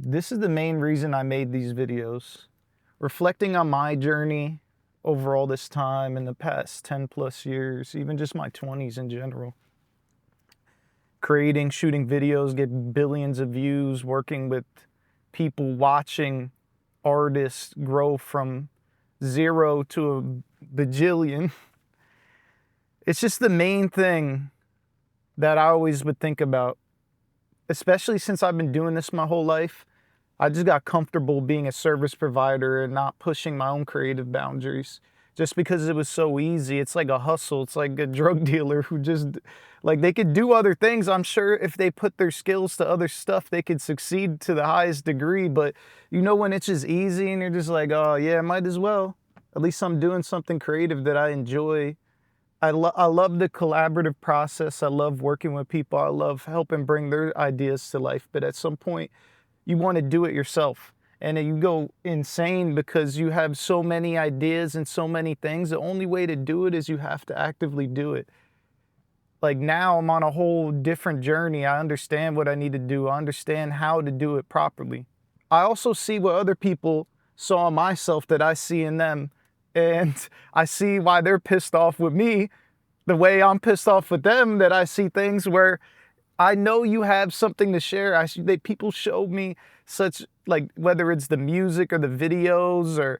This is the main reason I made these videos. Reflecting on my journey over all this time in the past 10 plus years, even just my 20s in general. Creating, shooting videos, get billions of views, working with people, watching artists grow from 0 to a bajillion. It's just the main thing that I always would think about, especially since I've been doing this my whole life. I just got comfortable being a service provider and not pushing my own creative boundaries just because it was so easy. It's like a hustle. It's like a drug dealer who just, like, they could do other things. I'm sure if they put their skills to other stuff, they could succeed to the highest degree. But you know, when it's just easy and you're just like, oh yeah, might as well. At least I'm doing something creative that I enjoy. I love the collaborative process. I love working with people. I love helping bring their ideas to life. But at some point, you want to do it yourself. And you go insane because you have so many ideas and so many things. The only way to do it is you have to actively do it. Like now I'm on a whole different journey. I understand what I need to do. I understand how to do it properly. I also see what other people saw in myself that I see in them. And I see why they're pissed off with me the way I'm pissed off with them, that I see things where I know you have something to share. People show me such, like, whether it's the music or the videos or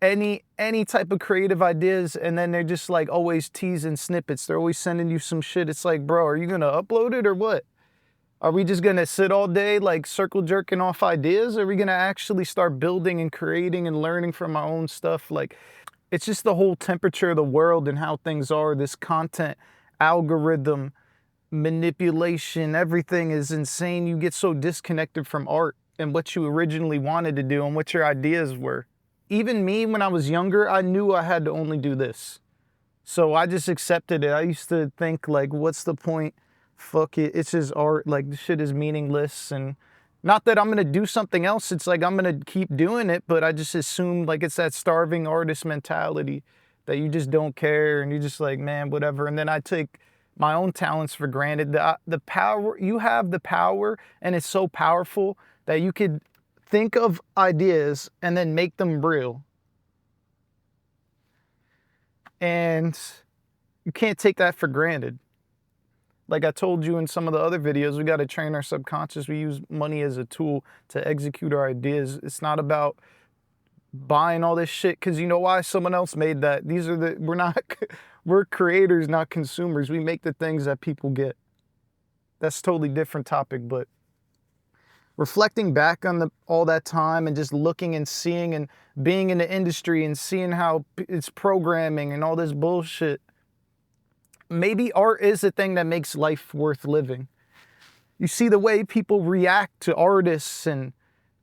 any type of creative ideas, and then they're just like always teasing snippets. They're always sending you some shit. It's like, bro, are you gonna upload it or what? Are we just gonna sit all day like circle jerking off ideas? Or are we gonna actually start building and creating and learning from our own stuff? Like, it's just the whole temperature of the world and how things are. This content algorithm manipulation, everything is insane. You get so disconnected from art and what you originally wanted to do and what your ideas were. Even me, when I was younger, I knew I had to only do this. So I just accepted it. I used to think, like, what's the point? Fuck it. It's just art. Like, this shit is meaningless. And not that I'm going to do something else. It's like I'm going to keep doing it, but I just assume, like, it's that starving artist mentality that you just don't care and you're just like, man, whatever. And then I take my own talents for granted. The power, you have the power, and it's so powerful that you could think of ideas and then make them real. And you can't take that for granted. Like I told you in some of the other videos, we got to train our subconscious. We use money as a tool to execute our ideas. It's not about buying all this shit because you know why? Someone else made that. We're creators, not consumers. We make the things that people get. That's a totally different topic, but reflecting back on all that time and just looking and seeing and being in the industry and seeing how it's programming and all this bullshit, maybe art is the thing that makes life worth living. You see the way people react to artists and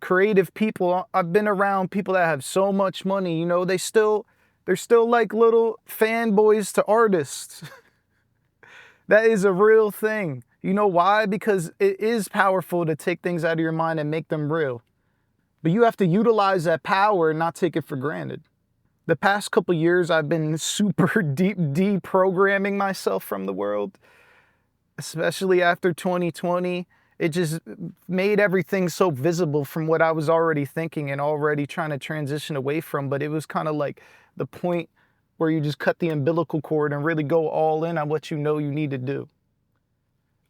creative people. I've been around people that have so much money, you know, they're still like little fanboys to artists. That is a real thing. You know why? Because it is powerful to take things out of your mind and make them real. But you have to utilize that power and not take it for granted. The past couple years, I've been super deprogramming myself from the world, especially after 2020. It just made everything so visible from what I was already thinking and already trying to transition away from. But it was kind of like the point where you just cut the umbilical cord and really go all in on what you know you need to do.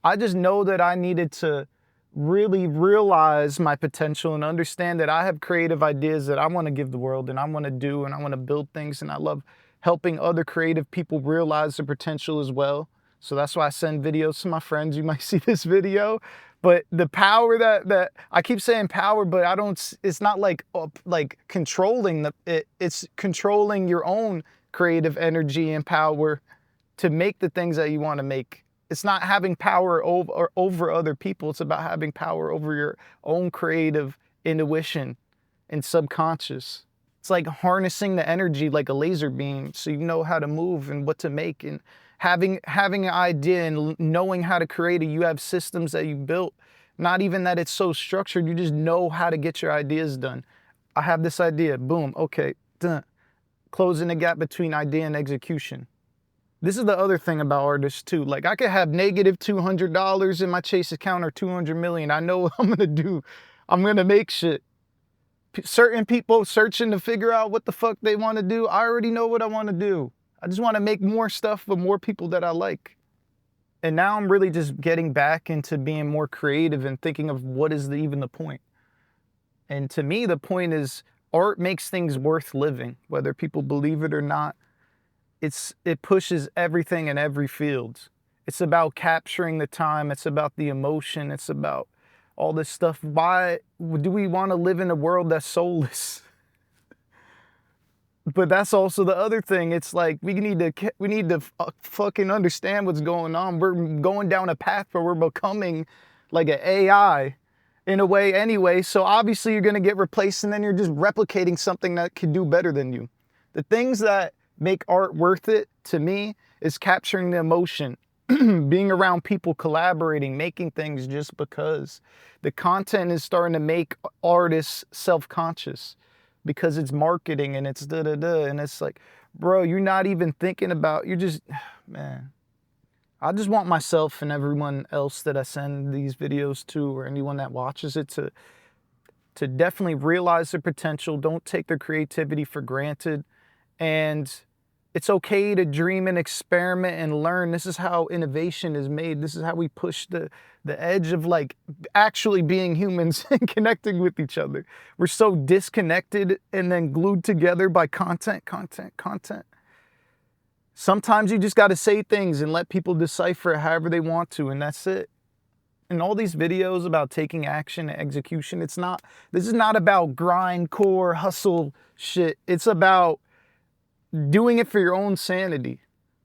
I just know that I needed to really realize my potential and understand that I have creative ideas that I want to give the world and I want to do and I want to build things, and I love helping other creative people realize their potential as well. So that's why I send videos to my friends. You might see this video, but the power that I keep saying power, but it's not like controlling it's controlling your own creative energy and power to make the things that you want to make. It's not having power over other people. It's about having power over your own creative intuition and subconscious. It's like harnessing the energy like a laser beam so you know how to move and what to make, and having an idea and knowing how to create it. You have systems that you built. Not even that it's so structured. You just know how to get your ideas done. I have this idea. Boom. Okay. Done. Closing the gap between idea and execution. This is the other thing about artists too. Like, I could have negative $200 in my Chase account or 200 million. I know what I'm gonna do. I'm going to make shit. Certain people searching to figure out what the fuck they want to do. I already know what I want to do. I just want to make more stuff with more people that I like. And now I'm really just getting back into being more creative and thinking of what is even the point. And to me, the point is art makes things worth living, whether people believe it or not. It pushes everything in every field. It's about capturing the time. It's about the emotion. It's about all this stuff. Why do we want to live in a world that's soulless? But that's also the other thing. It's like we need to fucking understand what's going on. We're going down a path where we're becoming like an AI in a way anyway. So obviously you're going to get replaced, and then you're just replicating something that could do better than you. The things that make art worth it to me is capturing the emotion, being around people, collaborating, making things just because. The content is starting to make artists self-conscious because it's marketing and it's da-da-da. And it's like, bro, you're not even thinking about, you're just, man. I just want myself and everyone else that I send these videos to, or anyone that watches it, to definitely realize their potential. Don't take their creativity for granted. And it's okay to dream and experiment and learn. This is how innovation is made. This is how we push the edge of like actually being humans and connecting with each other. We're so disconnected and then glued together by content. Sometimes you just got to say things and let people decipher it however they want to, and that's it. And all these videos about taking action and execution, this is not about grindcore hustle shit. It's about doing it for your own sanity,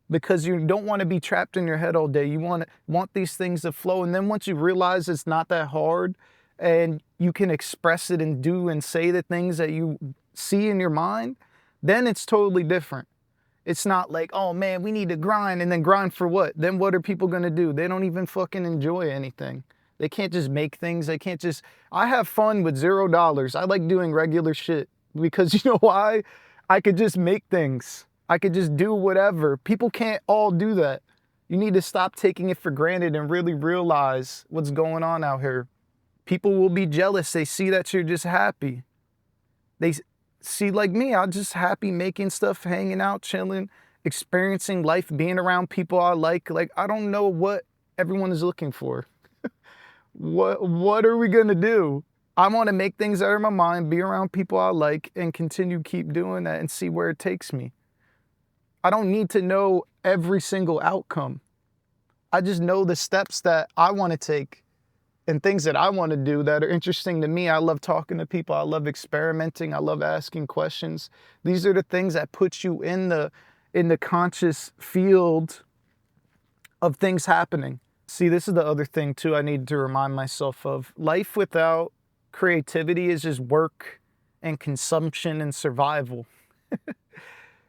because you don't want to be trapped in your head all day. You want these things to flow. And then once you realize it's not that hard and you can express it and do and say the things that you see in your mind, then it's totally different. It's not like, oh man, we need to grind, and then grind for what? Then what are people going to do? They don't even fucking enjoy anything. They can't just make things. I have fun with $0. I like doing regular shit because you know why? I could just make things. I could just do whatever. People can't all do that. You need to stop taking it for granted and really realize what's going on out here. People will be jealous. They see that you're just happy. They see, like me, I'm just happy making stuff, hanging out, chilling, experiencing life, being around people I like. Like, I don't know what everyone is looking for. What are we going to do? I want to make things out of my mind, be around people I like, and keep doing that and see where it takes me. I don't need to know every single outcome. I just know the steps that I want to take and things that I want to do that are interesting to me. I love talking to people. I love experimenting. I love asking questions. These are the things that put you in the conscious field of things happening. See, this is the other thing too I need to remind myself of. Life without creativity is just work and consumption and survival.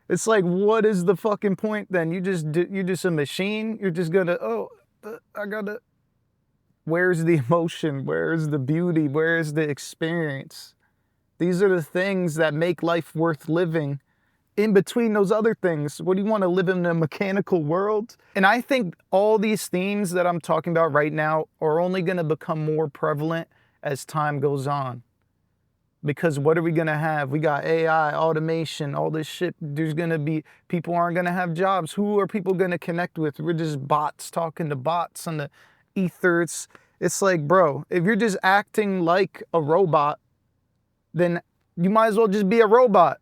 It's like, what is the fucking point then? You're just a machine. You're just gonna, where's the emotion? Where's the beauty? Where's the experience? These are the things that make life worth living. In between those other things, what do you want to live in a mechanical world? And I think all these themes that I'm talking about right now are only going to become more prevalent as time goes on. Because what are we going to have? We got AI, automation, all this shit. People aren't going to have jobs. Who are people going to connect with? We're just bots talking to bots on the ether. It's like, bro, if you're just acting like a robot, then you might as well just be a robot.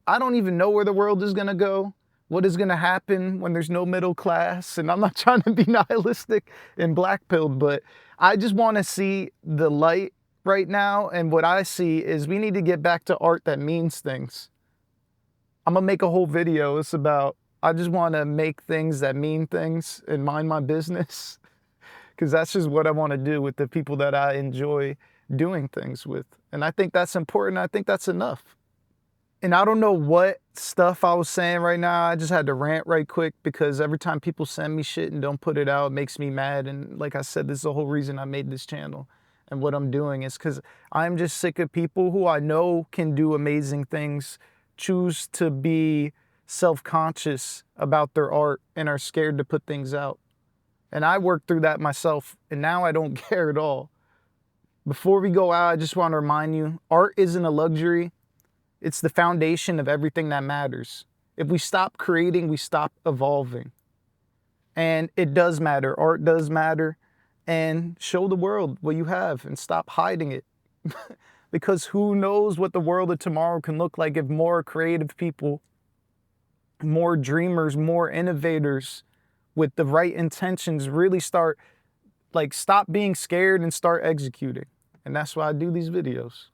I don't even know where the world is going to go, what is going to happen when there's no middle class. And I'm not trying to be nihilistic and black-pilled, but I just want to see the light right now. And what I see is we need to get back to art that means things. I'm going to make a whole video. It's about, I just want to make things that mean things and mind my business. Because that's just what I want to do with the people that I enjoy doing things with. And I think that's important. I think that's enough. And I don't know what stuff I was saying right now. I just had to rant right quick because every time people send me shit and don't put it out, it makes me mad. And like I said, this is the whole reason I made this channel. And what I'm doing is because I'm just sick of people who I know can do amazing things, choose to be self-conscious about their art and are scared to put things out. And I worked through that myself, and now I don't care at all. Before we go out, I just want to remind you, art isn't a luxury. It's the foundation of everything that matters. If we stop creating, we stop evolving. And it does matter. Art does matter. And show the world what you have and stop hiding it. Because who knows what the world of tomorrow can look like if more creative people, more dreamers, more innovators with the right intentions really start, stop being scared and start executing. And that's why I do these videos.